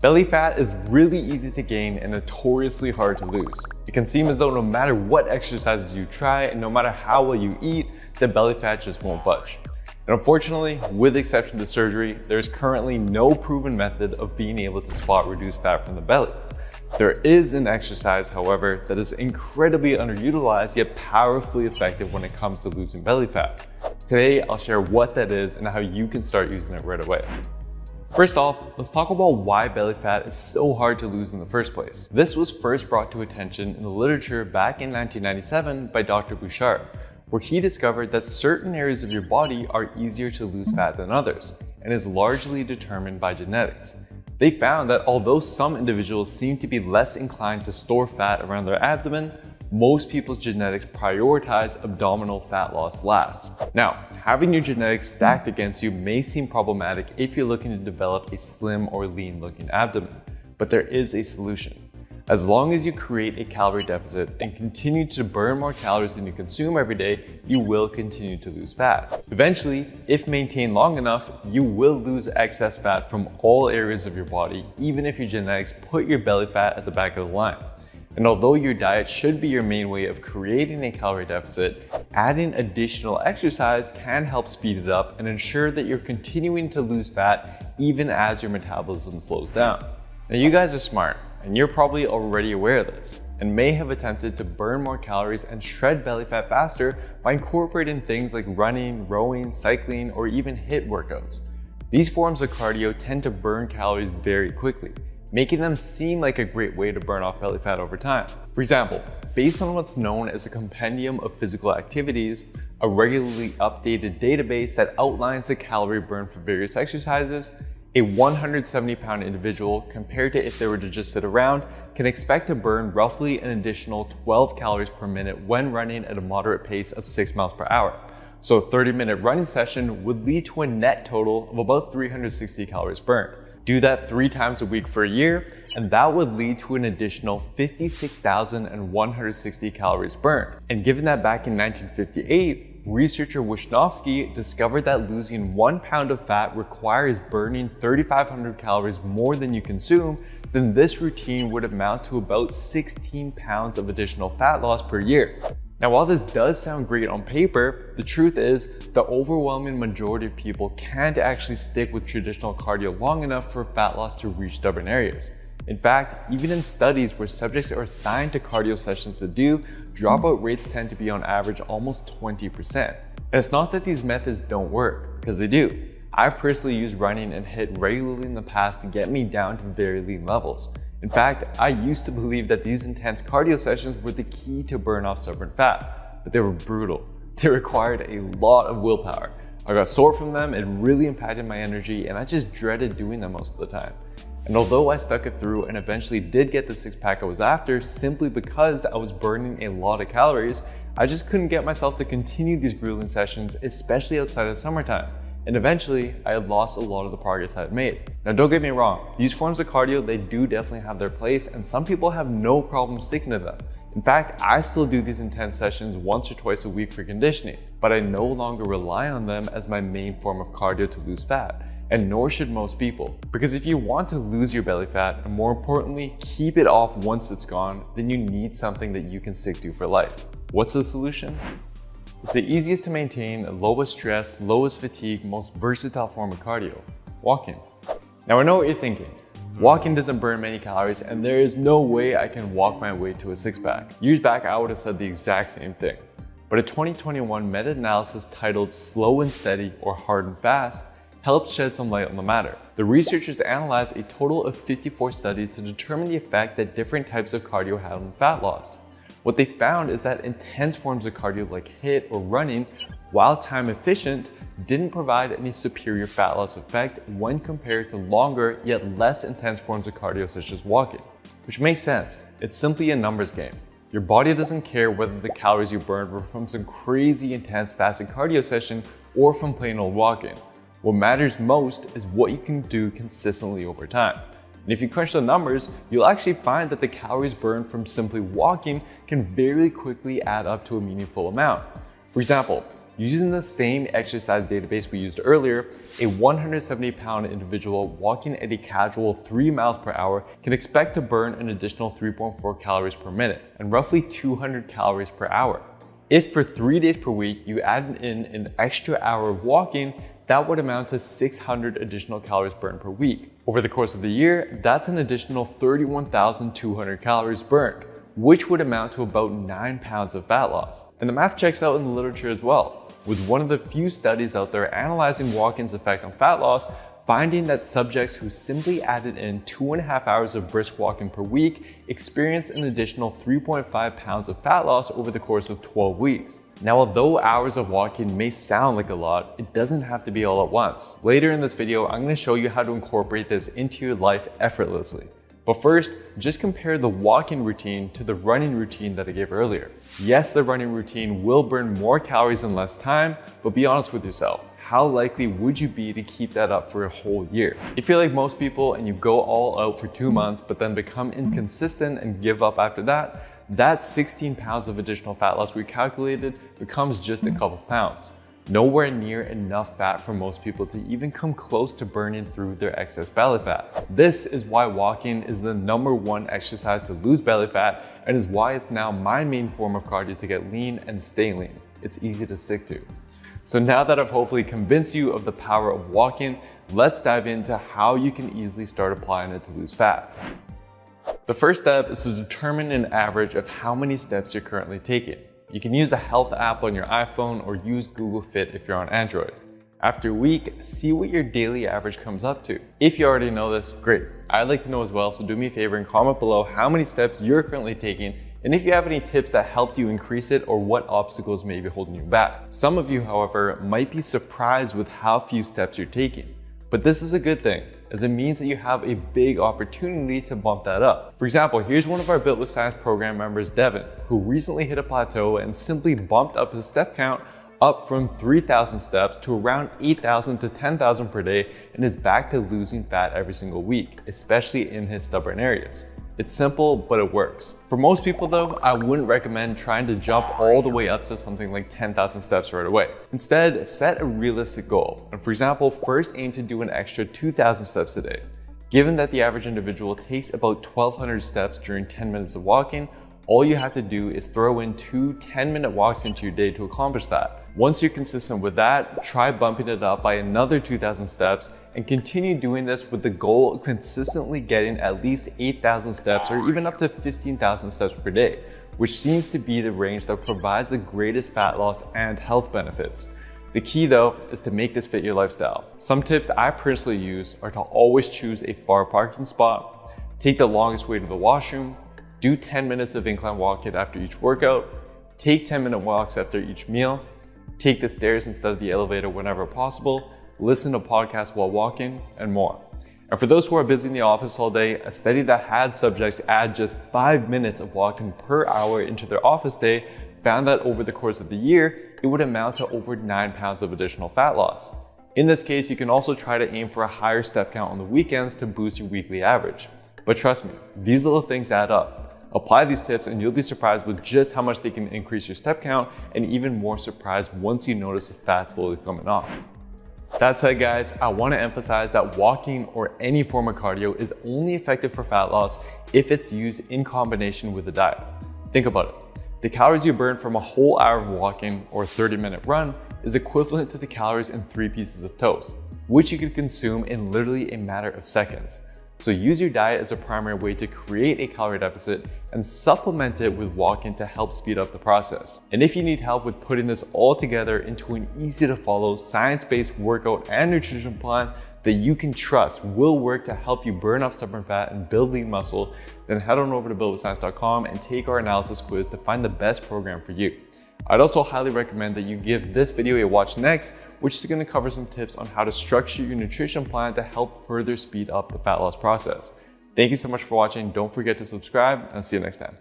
Belly fat is really easy to gain and notoriously hard to lose. It can seem as though no matter what exercises you try and no matter how well you eat, the belly fat just won't budge. And unfortunately, with the exception to surgery, there's currently no proven method of being able to spot reduced fat from the belly. There is an exercise, however, that is incredibly underutilized yet powerfully effective when it comes to losing belly fat. Today, I'll share what that is and how you can start using it right away. First off, let's talk about why belly fat is so hard to lose in the first place. This was first brought to attention in the literature back in 1997 by Dr. Bouchard, where he discovered that certain areas of your body are easier to lose fat than others, and is largely determined by genetics. They found that although some individuals seem to be less inclined to store fat around their abdomen, most people's genetics prioritize abdominal fat loss last. Now, having your genetics stacked against you may seem problematic if you're looking to develop a slim or lean looking abdomen, but there is a solution. As long as you create a calorie deficit and continue to burn more calories than you consume every day, you will continue to lose fat. Eventually, if maintained long enough, you will lose excess fat from all areas of your body, even if your genetics put your belly fat at the back of the line. And although your diet should be your main way of creating a calorie deficit, adding additional exercise can help speed it up and ensure that you're continuing to lose fat even as your metabolism slows down. Now, you guys are smart, and you're probably already aware of this, and may have attempted to burn more calories and shred belly fat faster by incorporating things like running, rowing, cycling, or even HIIT workouts. These forms of cardio tend to burn calories very quickly, making them seem like a great way to burn off belly fat over time. For example, based on what's known as a compendium of physical activities, a regularly updated database that outlines the calorie burn for various exercises, a 170-pound individual, compared to if they were to just sit around, can expect to burn roughly an additional 12 calories per minute when running at a moderate pace of 6 miles per hour. So a 30-minute running session would lead to a net total of about 360 calories burned. Do that 3 times a week for a year, and that would lead to an additional 56,160 calories burned. And given that back in 1958, researcher Wisnowski discovered that losing 1 pound of fat requires burning 3,500 calories more than you consume, then this routine would amount to about 16 pounds of additional fat loss per year. Now, while this does sound great on paper, the truth is the overwhelming majority of people can't actually stick with traditional cardio long enough for fat loss to reach stubborn areas. In fact, even in studies where subjects are assigned to cardio sessions to do, dropout rates tend to be on average almost 20%. And it's not that these methods don't work, because they do. I've personally used running and HIIT regularly in the past to get me down to very lean levels. In fact, I used to believe that these intense cardio sessions were the key to burn off stubborn fat, but they were brutal. They required a lot of willpower. I got sore from them, it really impacted my energy, and I just dreaded doing them most of the time. And although I stuck it through and eventually did get the 6-pack I was after simply because I was burning a lot of calories, I just couldn't get myself to continue these grueling sessions, especially outside of summertime. And eventually, I had lost a lot of the progress I had made. Now, don't get me wrong, these forms of cardio, they do definitely have their place, and some people have no problem sticking to them. In fact, I still do these intense sessions once or twice a week for conditioning, but I no longer rely on them as my main form of cardio to lose fat, and nor should most people. Because if you want to lose your belly fat, and more importantly, keep it off once it's gone, then you need something that you can stick to for life. What's the solution? It's the easiest to maintain, lowest stress, lowest fatigue, most versatile form of cardio: walking. Now, I know what you're thinking. Walking doesn't burn many calories, and there is no way I can walk my way to a 6-pack. Years back, I would have said the exact same thing. But a 2021 meta-analysis titled Slow and Steady or Hard and Fast helped shed some light on the matter. The researchers analyzed a total of 54 studies to determine the effect that different types of cardio had on fat loss. What they found is that intense forms of cardio like HIIT or running, while time efficient, didn't provide any superior fat loss effect when compared to longer yet less intense forms of cardio such as walking. Which makes sense. It's simply a numbers game. Your body doesn't care whether the calories you burned were from some crazy intense fasted cardio session or from plain old walking. What matters most is what you can do consistently over time. And if you crunch the numbers, you'll actually find that the calories burned from simply walking can very quickly add up to a meaningful amount. For example, Using the same exercise database we used earlier, a 170-pound individual walking at a casual 3 miles per hour can expect to burn an additional 3.4 calories per minute and roughly 200 calories per hour. If for 3 days per week you added in an extra hour of walking, that would amount to 600 additional calories burned per week. Over the course of the year, that's an additional 31,200 calories burned, which would amount to about 9 pounds of fat loss. And the math checks out in the literature as well, with one of the few studies out there analyzing walking's effect on fat loss, finding that subjects who simply added in 2.5 hours of brisk walking per week experienced an additional 3.5 pounds of fat loss over the course of 12 weeks. Now, although hours of walking may sound like a lot, it doesn't have to be all at once. Later in this video, I'm going to show you how to incorporate this into your life effortlessly. But first, just compare the walking routine to the running routine that I gave earlier. Yes, the running routine will burn more calories in less time, but be honest with yourself. How likely would you be to keep that up for a whole year? If you're like most people and you go all out for 2 months, but then become inconsistent and give up after that, that 16 pounds of additional fat loss we calculated becomes just a couple pounds. Nowhere near enough fat for most people to even come close to burning through their excess belly fat. This is why walking is the #1 exercise to lose belly fat, and is why it's now my main form of cardio to get lean and stay lean. It's easy to stick to. So now that I've hopefully convinced you of the power of walking, let's dive into how you can easily start applying it to lose fat. The first step is to determine an average of how many steps you're currently taking. You can use the Health app on your iPhone or use Google Fit if you're on Android. After a week, see what your daily average comes up to. If you already know this, great. I'd like to know as well, so do me a favor and comment below how many steps you're currently taking, and if you have any tips that helped you increase it or what obstacles may be holding you back. Some of you, however, might be surprised with how few steps you're taking. But this is a good thing, as it means that you have a big opportunity to bump that up. For example, here's one of our Built with Science program members, Devin, who recently hit a plateau and simply bumped up his step count up from 3,000 steps to around 8,000 to 10,000 per day, and is back to losing fat every single week, especially in his stubborn areas. It's simple, but it works. For most people though, I wouldn't recommend trying to jump all the way up to something like 10,000 steps right away. Instead, set a realistic goal. And for example, first aim to do an extra 2,000 steps a day. Given that the average individual takes about 1,200 steps during 10 minutes of walking, all you have to do is throw in 2 10-minute walks into your day to accomplish that. Once you're consistent with that, try bumping it up by another 2,000 steps and continue doing this with the goal of consistently getting at least 8,000 steps or even up to 15,000 steps per day, which seems to be the range that provides the greatest fat loss and health benefits. The key though is to make this fit your lifestyle. Some tips I personally use are to always choose a far parking spot, take the longest way to the washroom, do 10 minutes of incline walking after each workout, take 10-minute walks after each meal, take the stairs instead of the elevator whenever possible, listen to podcasts while walking, and more. And for those who are busy in the office all day, a study that had subjects add just 5 minutes of walking per hour into their office day found that over the course of the year, it would amount to over 9 pounds of additional fat loss. In this case, you can also try to aim for a higher step count on the weekends to boost your weekly average. But trust me, these little things add up. Apply these tips and you'll be surprised with just how much they can increase your step count, and even more surprised once you notice the fat slowly coming off. That said guys, I want to emphasize that walking or any form of cardio is only effective for fat loss if it's used in combination with a diet. Think about it. The calories you burn from a whole hour of walking or a 30-minute run is equivalent to the calories in 3 pieces of toast, which you could consume in literally a matter of seconds. So use your diet as a primary way to create a calorie deficit and supplement it with walking to help speed up the process. And if you need help with putting this all together into an easy to follow, science-based workout and nutrition plan that you can trust will work to help you burn off stubborn fat and build lean muscle, then head on over to builtwithscience.com and take our analysis quiz to find the best program for you. I'd also highly recommend that you give this video a watch next, which is going to cover some tips on how to structure your nutrition plan to help further speed up the fat loss process. Thank you so much for watching. Don't forget to subscribe, and see you next time.